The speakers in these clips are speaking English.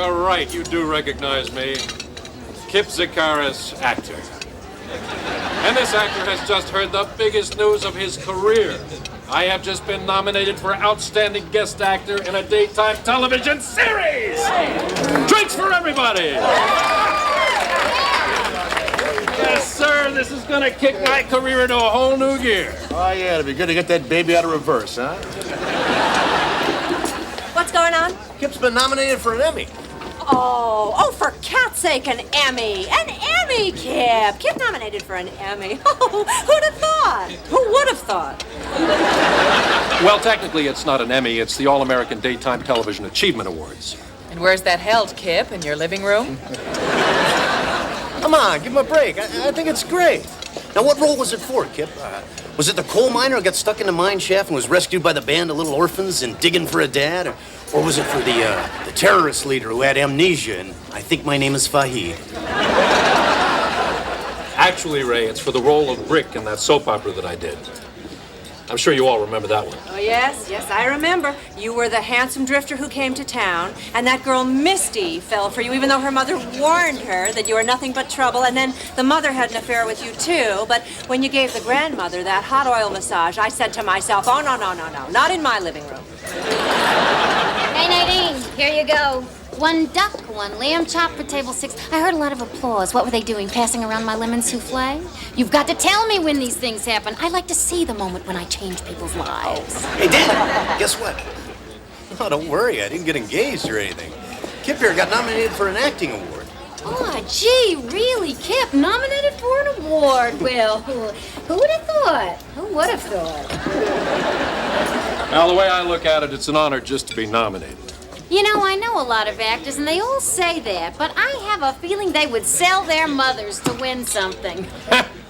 you're right. You do recognize me. Kip Zakaris, actor. And this actor has just heard the biggest news of his career. I have just been nominated for Outstanding Guest Actor in a daytime television series! Drinks for everybody! Yes, sir, this is gonna kick my career into a whole new gear. Oh, yeah, it'd be good to get that baby out of reverse, huh? What's going on? Kip's been nominated for an Emmy. Oh, for cat's sake, an Emmy! An Emmy, Kip! Kip nominated for an Emmy. Oh, who'd have thought? Who would have thought? Well, technically, it's not an Emmy. It's the All-American Daytime Television Achievement Awards. And where's that held, Kip? In your living room? Come on, give him a break. I think it's great. Now, what role was it for, Kip? Was it the coal miner who got stuck in the mine shaft and was rescued by the band of little orphans and digging for a dad? Or was it for the terrorist leader who had amnesia and I think my name is Fahid? Actually, Ray, it's for the role of Brick in that soap opera that I did. I'm sure you all remember that one. Oh, yes, I remember. You were the handsome drifter who came to town, and that girl Misty fell for you, even though her mother warned her that you were nothing but trouble, and then the mother had an affair with you, too. But when you gave the grandmother that hot oil massage, I said to myself, oh, no, not in my living room. Hey, Nadine, here you go. 1 duck, 1 lamb chop for table 6. I heard a lot of applause. What were they doing, passing around my lemon souffle? You've got to tell me when these things happen. I like to see the moment when I change people's lives. Hey, Dan, guess what? Oh, don't worry, I didn't get engaged or anything. Kip here got nominated for an acting award. Oh, gee, really, Kip, nominated for an award. Well, who would have thought? Who would have thought? Now, the way I look at it, it's an honor just to be nominated. You know, I know a lot of actors, and they all say that, but I have a feeling they would sell their mothers to win something.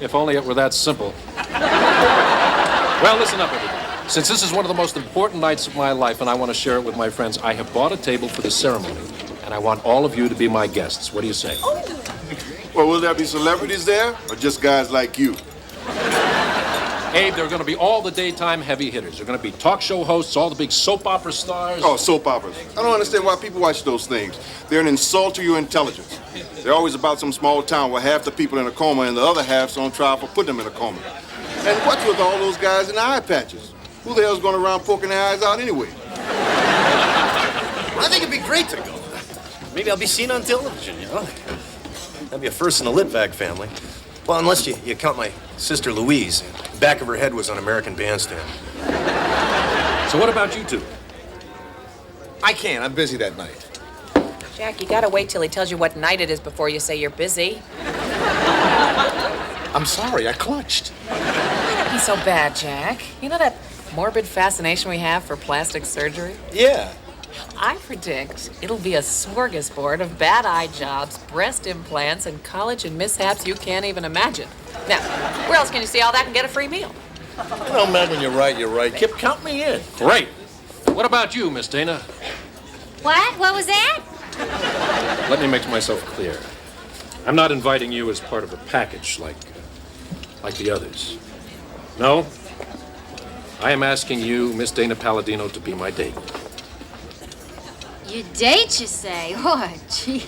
If only it were that simple. Well, listen up, everybody. Since this is one of the most important nights of my life and I want to share it with my friends, I have bought a table for the ceremony, and I want all of you to be my guests. What do you say? Well, will there be celebrities there, or just guys like you? Abe, there are going to be all the daytime heavy hitters. There are going to be talk show hosts, all the big soap opera stars. Oh, soap operas. I don't understand why people watch those things. They're an insult to your intelligence. They're always about some small town where half the people are in a coma and the other half's on trial for putting them in a coma. And what's with all those guys in the eye patches? Who the hell's going around poking their eyes out anyway? I think it'd be great to go. Maybe I'll be seen on television, you know? That'd be a first in the Litvak family. Well, unless you count my sister Louise. The back of her head was on American Bandstand. So what about you two? I can't. I'm busy that night. Jack, you gotta wait till he tells you what night it is before you say you're busy. I'm sorry. I clutched. Don't be so bad, Jack. You know that morbid fascination we have for plastic surgery? Yeah. I predict it'll be a smorgasbord of bad eye jobs, breast implants, and college and mishaps you can't even imagine. Now, where else can you see all that and get a free meal? You know, Meg, when you're right. Kip, count me in. Great. What about you, Miss Dana? What? What was that? Let me make myself clear. I'm not inviting you as part of a package like the others. No. I am asking you, Miss Dana Palladino, to be my date. You date, you say? Oh, gee.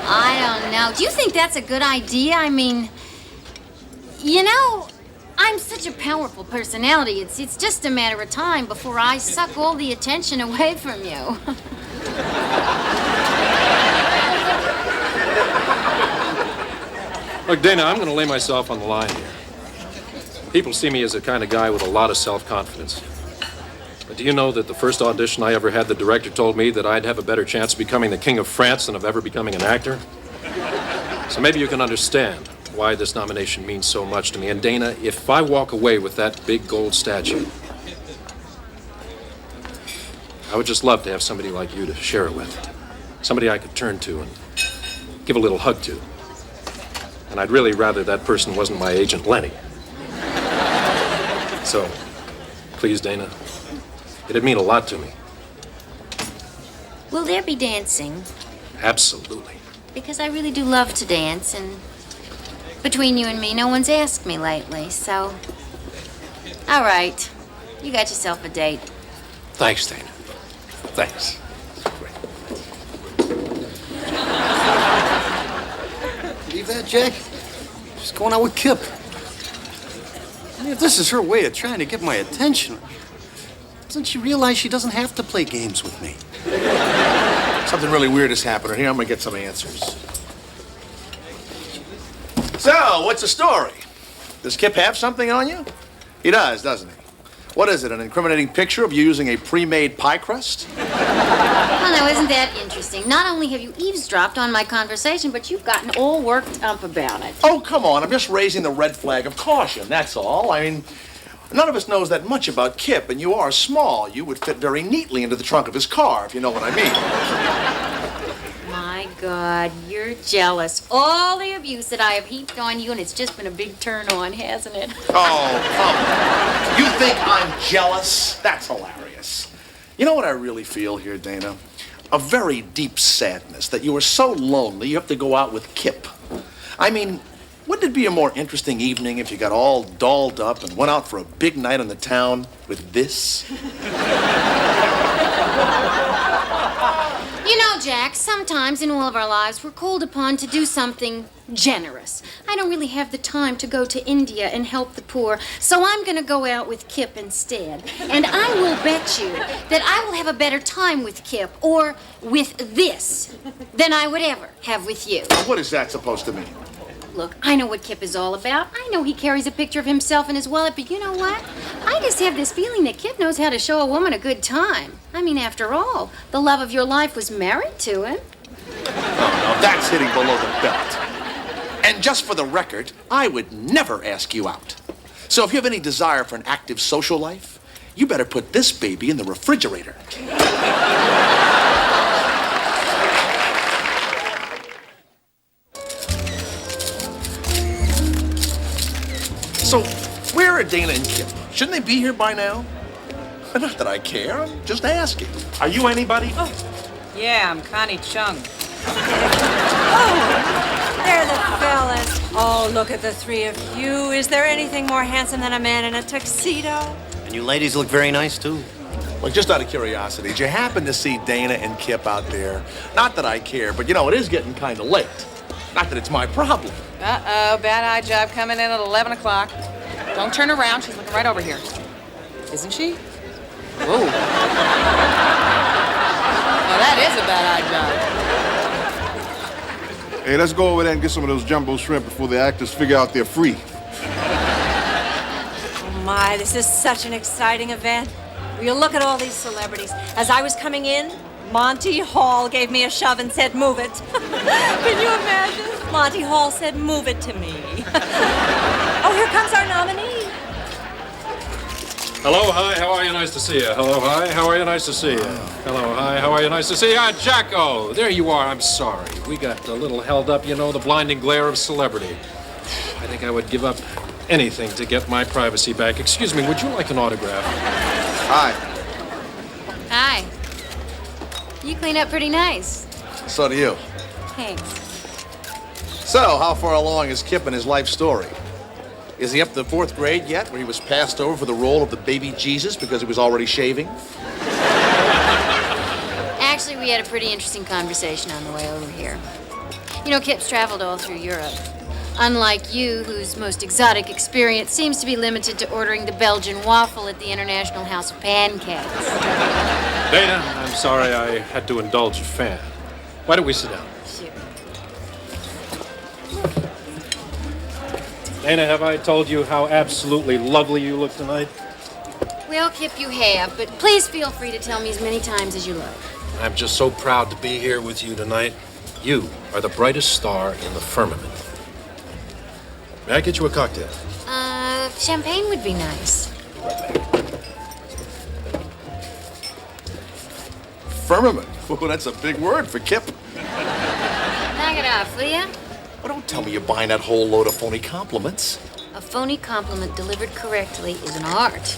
I don't know. Do you think that's a good idea? I mean, you know, I'm such a powerful personality. It's just a matter of time before I suck all the attention away from you. Look, Dana, I'm going to lay myself on the line here. People see me as the kind of guy with a lot of self-confidence. But do you know that the first audition I ever had, the director told me that I'd have a better chance of becoming the King of France than of ever becoming an actor? So maybe you can understand why this nomination means so much to me. And Dana, if I walk away with that big gold statue, I would just love to have somebody like you to share it with. Somebody I could turn to and give a little hug to. And I'd really rather that person wasn't my agent, Lenny. So, please, Dana, it'd mean a lot to me. Will there be dancing? Absolutely. Because I really do love to dance, and between you and me, no one's asked me lately, so... All right. You got yourself a date. Thanks, Dana. Thanks. Jack? She's going out with Kip. I mean, if this is her way of trying to get my attention, doesn't she realize she doesn't have to play games with me? Something really weird is happening here. I'm gonna get some answers. So, what's the story? Does Kip have something on you? He does, doesn't he? What is it, an incriminating picture of you using a pre-made pie crust? Well, now, isn't that interesting? Not only have you eavesdropped on my conversation, but you've gotten all worked up about it. Oh, come on. I'm just raising the red flag of caution, that's all. I mean, none of us knows that much about Kip, and you are small. You would fit very neatly into the trunk of his car, if you know what I mean. My God, you're jealous. All the abuse that I have heaped on you, and it's just been a big turn on, hasn't it? Oh, come on. You think I'm jealous? That's hilarious. You know what I really feel here, Dana? A very deep sadness that you are so lonely you have to go out with Kip. I mean, wouldn't it be a more interesting evening if you got all dolled up and went out for a big night in the town with this? You know, Jack, sometimes in all of our lives we're called upon to do something generous. I don't really have the time to go to India and help the poor, so I'm going to go out with Kip instead. And I will bet you that I will have a better time with Kip, or with this, than I would ever have with you. What is that supposed to mean? Look, I know what Kip is all about. I know he carries a picture of himself in his wallet, but you know what? I just have this feeling that Kip knows how to show a woman a good time. I mean, after all, the love of your life was married to him. No, that's hitting below the belt. And just for the record, I would never ask you out. So if you have any desire for an active social life, you better put this baby in the refrigerator. So, where are Dana and Kip? Shouldn't they be here by now? Not that I care, I'm just asking. Are you anybody? Oh, yeah, I'm Connie Chung. Oh, they're the fellas. Oh, look at the three of you. Is there anything more handsome than a man in a tuxedo? And you ladies look very nice, too. Look, just out of curiosity, did you happen to see Dana and Kip out there? Not that I care, but you know, it is getting kind of late. Not that it's my problem. Uh-oh, bad eye job coming in at 11 o'clock. Don't turn around. She's looking right over here. Isn't she? Whoa. Now that is a bad eye job. Hey, let's go over there and get some of those jumbo shrimp before the actors figure out they're free. Oh, my, this is such an exciting event. Will you look at all these celebrities? As I was coming in, Monty Hall gave me a shove and said, "Move it." Can you imagine? Monty Hall said, "Move it to me." Oh, here comes our nominee. Hello, hi, how are you? Nice to see you. Hello, hi, how are you? Nice to see you. Hello, hi, how are you? Nice to see you. Ah, Jacko, there you are. I'm sorry. We got a little held up, you know, the blinding glare of celebrity. I think I would give up anything to get my privacy back. Excuse me, would you like an autograph? Hi. Hi. You clean up pretty nice. So do you. Thanks. So, how far along is Kip in his life story? Is he up to the 4th grade yet, where he was passed over for the role of the baby Jesus because he was already shaving? Actually, we had a pretty interesting conversation on the way over here. You know, Kip's traveled all through Europe. Unlike you, whose most exotic experience seems to be limited to ordering the Belgian waffle at the International House of Pancakes. Dana, I'm sorry I had to indulge a fan. Why don't we sit down? Sure. Dana, have I told you how absolutely lovely you look tonight? Well, Kip, you have, but please feel free to tell me as many times as you like. I'm just so proud to be here with you tonight. You are the brightest star in the firmament. May I get you a cocktail? Champagne would be nice. Firmament. Oh, that's a big word for Kip. Knock it off, will ya? Well, don't tell me you're buying that whole load of phony compliments. A phony compliment delivered correctly is an art.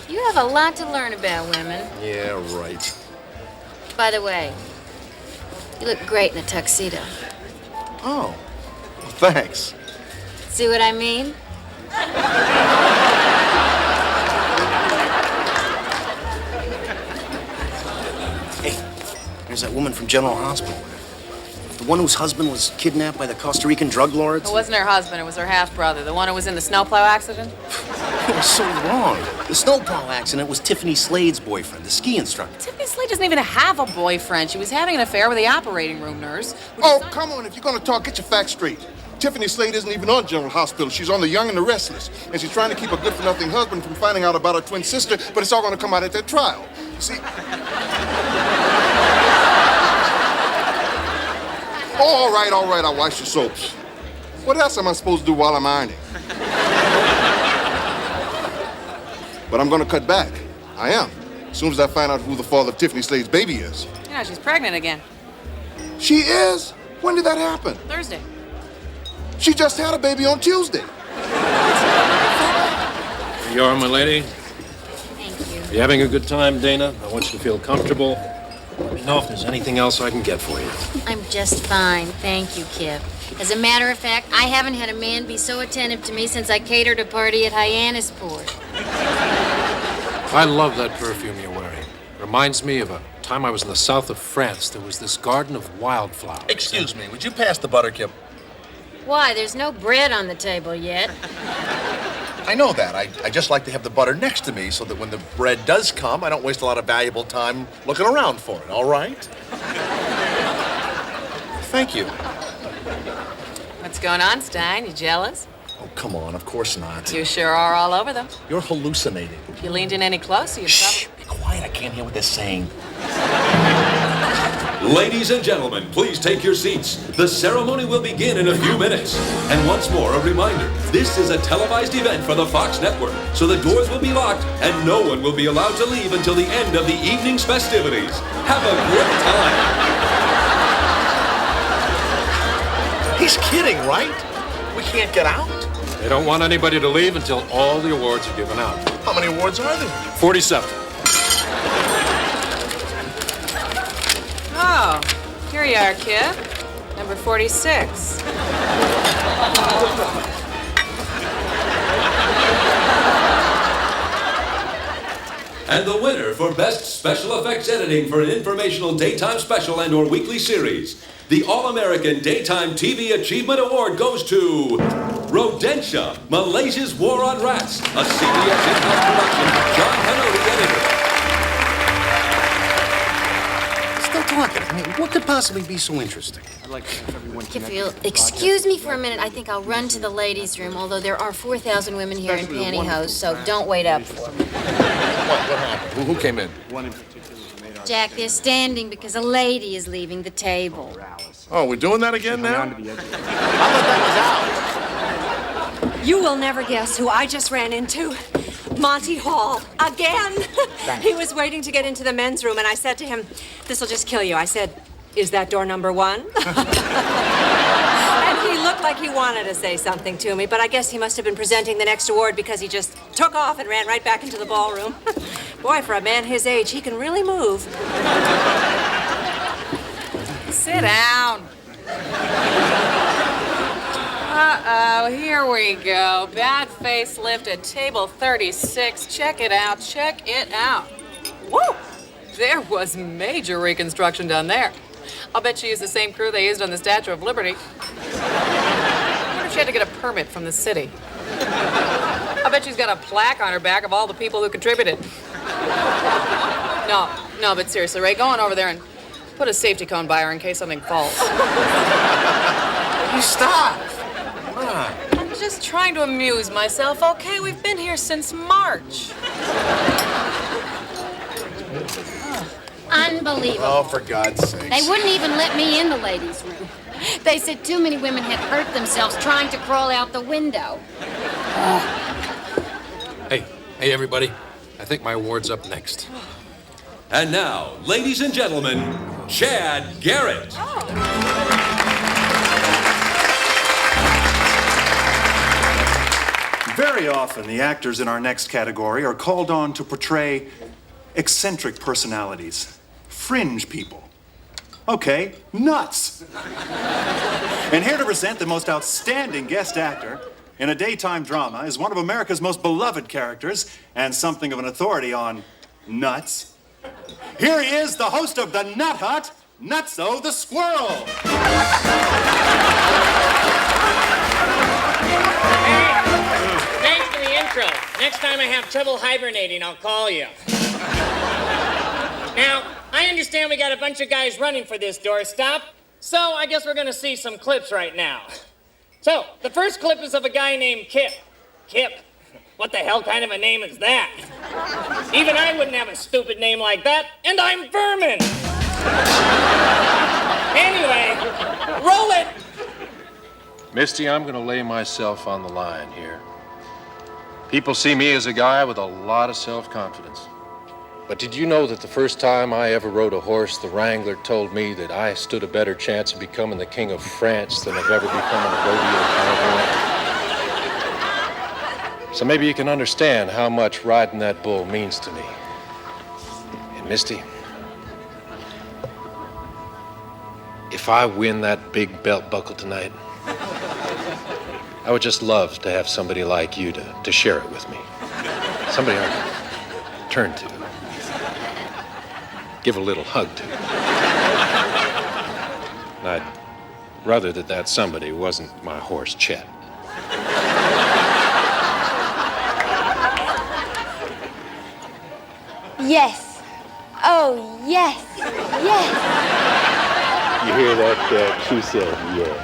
You have a lot to learn about women. Yeah, right. By the way, you look great in a tuxedo. Oh, well, thanks. See what I mean? Hey, there's that woman from General Hospital. The one whose husband was kidnapped by the Costa Rican drug lords? It wasn't her husband, it was her half-brother, the one who was in the snowplow accident. You were so wrong. The snowplow accident was Tiffany Slade's boyfriend, the ski instructor. Tiffany Slade doesn't even have a boyfriend. She was having an affair with the operating room nurse. Oh, come on. If you're going to talk, get your facts straight. Tiffany Slade isn't even on General Hospital. She's on The Young and the Restless. And she's trying to keep a good-for-nothing husband from finding out about her twin sister, but it's all going to come out at that trial. See? All right, I'll wash your soaps. What else am I supposed to do while I'm ironing? But I'm going to cut back. I am. As soon as I find out who the father of Tiffany Slade's baby is. Yeah, she's pregnant again. She is? When did that happen? Thursday. She just had a baby on Tuesday. Here you are, my lady. Thank you. You having a good time, Dana? I want you to feel comfortable. Let me know if there's anything else I can get for you. I'm just fine. Thank you, Kip. As a matter of fact, I haven't had a man be so attentive to me since I catered a party at Hyannisport. I love that perfume you're wearing. Reminds me of a time I was in the south of France. There was this garden of wildflowers. Excuse me, would you pass the butter, Kip? Why? There's no bread on the table yet. I know that. I just like to have the butter next to me so that when the bread does come, I don't waste a lot of valuable time looking around for it, all right? Thank you. What's going on, Stein? You jealous? Oh, come on, of course not. You sure are all over them. You're hallucinating. If you leaned in any closer, you'd Shh, be quiet. I can't hear what they're saying. Ladies and gentlemen, please take your seats. The ceremony will begin in a few minutes. And once more, a reminder, this is a televised event for the Fox Network, so the doors will be locked and no one will be allowed to leave until the end of the evening's festivities. Have a great time. He's kidding, right? We can't get out? They don't want anybody to leave until all the awards are given out. How many awards are there? 47. Oh, here you are, Kip. Number 46. And the winner for Best Special Effects Editing for an informational daytime special and/or weekly series, the All-American Daytime TV Achievement Award goes to Rodentia, Malaysia's War on Rats, a CBS in-house production. John Hanoty, editor. Still talking. I mean, what could possibly be so interesting? If you'll excuse me for a minute, I think I'll run to the ladies' room, although there are 4,000 women here in pantyhose, so don't wait up for me. What happened? Who came in? Jack, they're standing because a lady is leaving the table. Oh, we're doing that again now? You will never guess who I just ran into. Monty Hall, again. He was waiting to get into the men's room, and I said to him, "This'll just kill you." I said, "Is that door number 1?" And he looked like he wanted to say something to me, but I guess he must have been presenting the next award because he just took off and ran right back into the ballroom. Boy, for a man his age, he can really move. Sit down. Uh-oh, here we go. Bad facelift at table 36. Check it out, check it out. Woo! There was major reconstruction done there. I'll bet she used the same crew they used on the Statue of Liberty. I wonder if she had to get a permit from the city. I bet she's got a plaque on her back of all the people who contributed. No, but seriously, Ray, go on over there and put a safety cone by her in case something falls. You stop. Come on. I'm just trying to amuse myself, okay? We've been here since March. Unbelievable. Oh, for God's sake. They wouldn't even let me in the ladies' room. They said too many women had hurt themselves trying to crawl out the window. Hey, everybody. I think my award's up next. And now, ladies and gentlemen, Chad Garrett. Very often, the actors in our next category are called on to portray eccentric personalities, fringe people. Okay, nuts. And here to present the most outstanding guest actor in a daytime drama is one of America's most beloved characters and something of an authority on nuts. Here he is, the host of The Nut Hut, Nutso the Squirrel. Thanks for the intro. Next time I have trouble hibernating, I'll call you. Now, I understand we got a bunch of guys running for this doorstop, so I guess we're gonna see some clips right now. So, the first clip is of a guy named Kip. Kip? What the hell kind of a name is that? Even I wouldn't have a stupid name like that, and I'm vermin! Anyway, roll it! Misty, I'm going to lay myself on the line here. People see me as a guy with a lot of self-confidence. But did you know that the first time I ever rode a horse, the wrangler told me that I stood a better chance of becoming the king of France than of ever becoming a rodeo cowboy? So maybe you can understand how much riding that bull means to me. And Misty, if I win that big belt buckle tonight, I would just love to have somebody like you to share it with me. Somebody I can turn to. Give a little hug to. And I'd rather that somebody wasn't my horse, Chet. Yes. Oh, yes. Yes. You hear that, Cat? She said yes.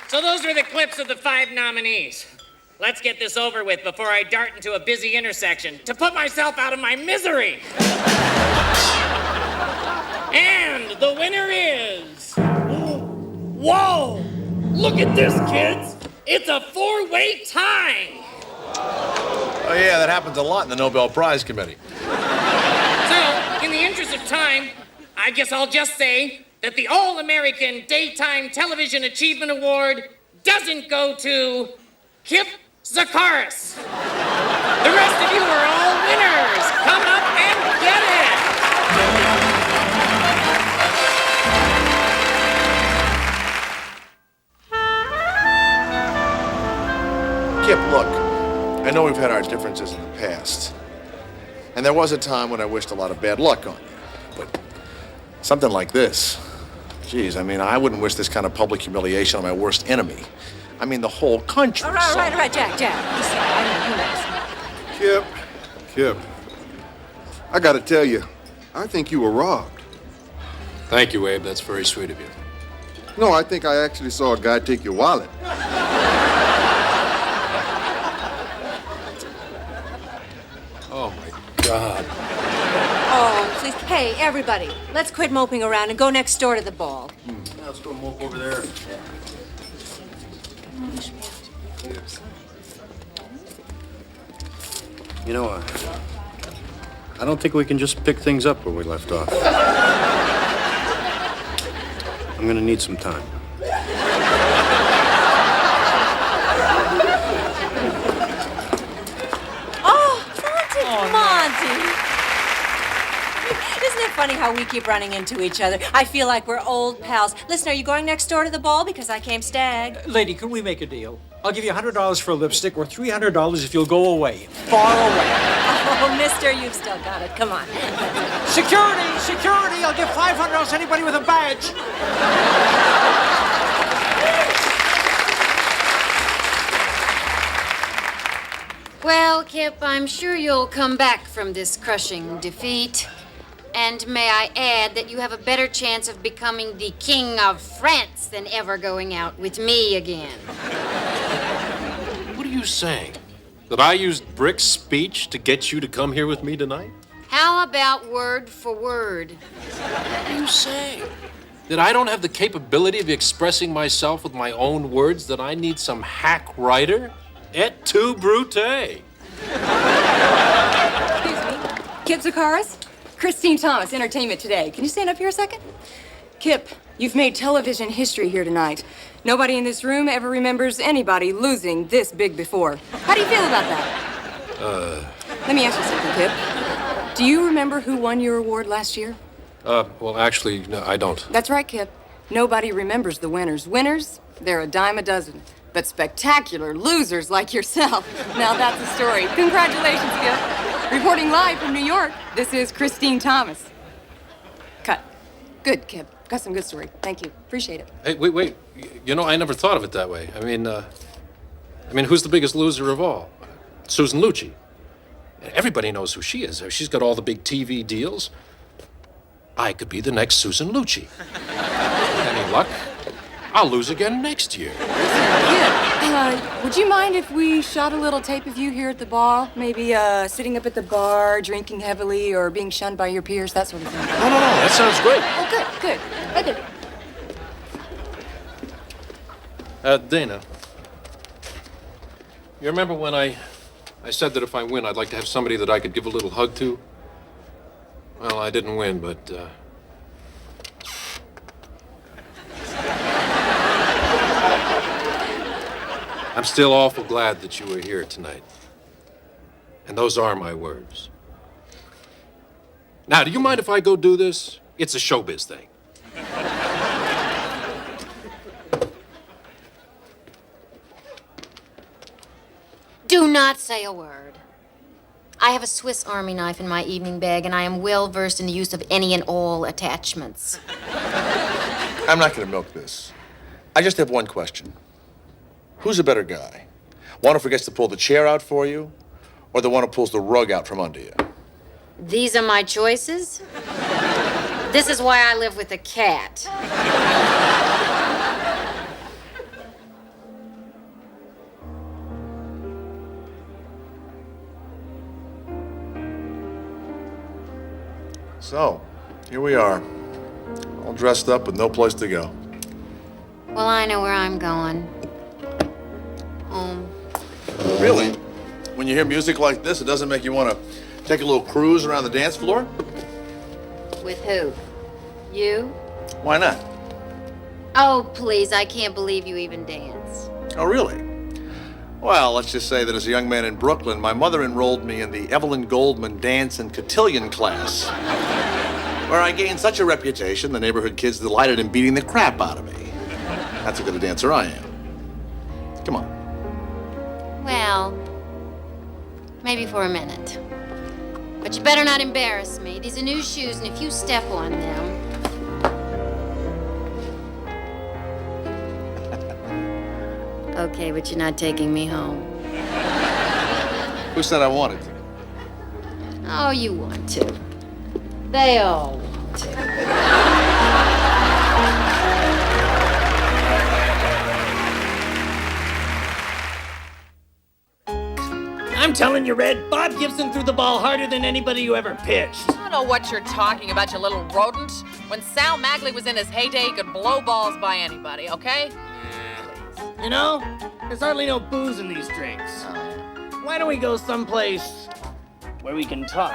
So those are the clips of the 5 nominees. Let's get this over with before I dart into a busy intersection to put myself out of my misery. And the winner is... Whoa! Look at this, kids! It's a 4-way tie! Oh, yeah, that happens a lot in the Nobel Prize Committee. So, in the interest of time, I guess I'll just say that the All-American Daytime Television Achievement Award doesn't go to Kip Zakaris. The rest of you are all winners. Come up and get it. Kip, look, I know we've had our differences in the past. And there was a time when I wished a lot of bad luck on you. But something like this... Geez, I mean, I wouldn't wish this kind of public humiliation on my worst enemy. I mean, the whole country. All right, Jack. Kip, I gotta tell you, I think you were robbed. Thank you, Abe. That's very sweet of you. No, I think I actually saw a guy take your wallet. Oh, my God. Oh, please. Hey, everybody, let's quit moping around and go next door to the ball. Let's go mope over there. You know, I don't think we can just pick things up where we left off. I'm gonna need some time. Monty! Isn't it funny how we keep running into each other? I feel like we're old pals. Listen, are you going next door to the ball? Because I came stag. Lady, can we make a deal? I'll give you $100 for a lipstick or $300 if you'll go away. Far away. Oh, mister, you've still got it. Come on. Security! I'll give $500 to anybody with a badge. Well, Kip, I'm sure you'll come back from this crushing defeat. And may I add that you have a better chance of becoming the King of France than ever going out with me again. What are you saying? That I used Brick's speech to get you to come here with me tonight? How about word for word? What are you saying? That I don't have the capability of expressing myself with my own words? That I need some hack writer? Et tu, Brute? Excuse me. Kip Zakaris? Christine Thomas, Entertainment Today. Can you stand up here a second? Kip, you've made television history here tonight. Nobody in this room ever remembers anybody losing this big before. How do you feel about that? Let me ask you something, Kip. Do you remember who won your award last year? Well, actually, no, I don't. That's right, Kip. Nobody remembers the winners. Winners, they're a dime a dozen. but spectacular losers like yourself. Now that's a story. Congratulations, Kip. Reporting live from New York, this is Christine Thomas. Cut. Good, Kip. Got some good story. Thank you. Appreciate it. Hey, wait. You know, I never thought of it that way. I mean, who's the biggest loser of all? Susan Lucci. Everybody knows who she is. She's got all the big TV deals. I could be the next Susan Lucci. Any luck? I'll lose again next year. Kip, would you mind if we shot a little tape of you here at the bar? Maybe sitting up at the bar, drinking heavily, or being shunned by your peers, that sort of thing. No. That sounds great. Oh, good. Okay. Dana, you remember when I said that if I win, I'd like to have somebody that I could give a little hug to? Well, I didn't win, but, I'm still awful glad that you were here tonight. And those are my words. Now, do you mind if I go do this? It's a showbiz thing. Do not say a word. I have a Swiss Army knife in my evening bag, and I am well versed in the use of any and all attachments. I'm not going to milk this. I just have one question. Who's a better guy? One who forgets to pull the chair out for you, or the one who pulls the rug out from under you? These are my choices. This is why I live with a cat. So, here we are, all dressed up with no place to go. Well, I know where I'm going. Home. Really? When you hear music like this, it doesn't make you want to take a little cruise around the dance floor? With who? You? Why not? Oh, please, I can't believe you even dance. Oh, really? Well, let's just say that as a young man in Brooklyn, my mother enrolled me in the Evelyn Goldman dance and cotillion class, where I gained such a reputation, the neighborhood kids delighted in beating the crap out of me. That's how good a dancer I am. Come on. Well, maybe for a minute. But you better not embarrass me. These are new shoes, and if you step on them... Okay, but you're not taking me home. Who said I wanted to? Oh, you want to. They all want to. I'm telling you, Red, Bob Gibson threw the ball harder than anybody who ever pitched. I don't know what you're talking about, you little rodent. When Sal Magley was in his heyday, he could blow balls by anybody, okay? You know, there's hardly no booze in these drinks. Why don't we go someplace where we can talk?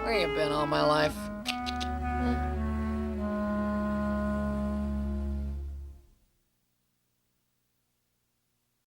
Where you been all my life?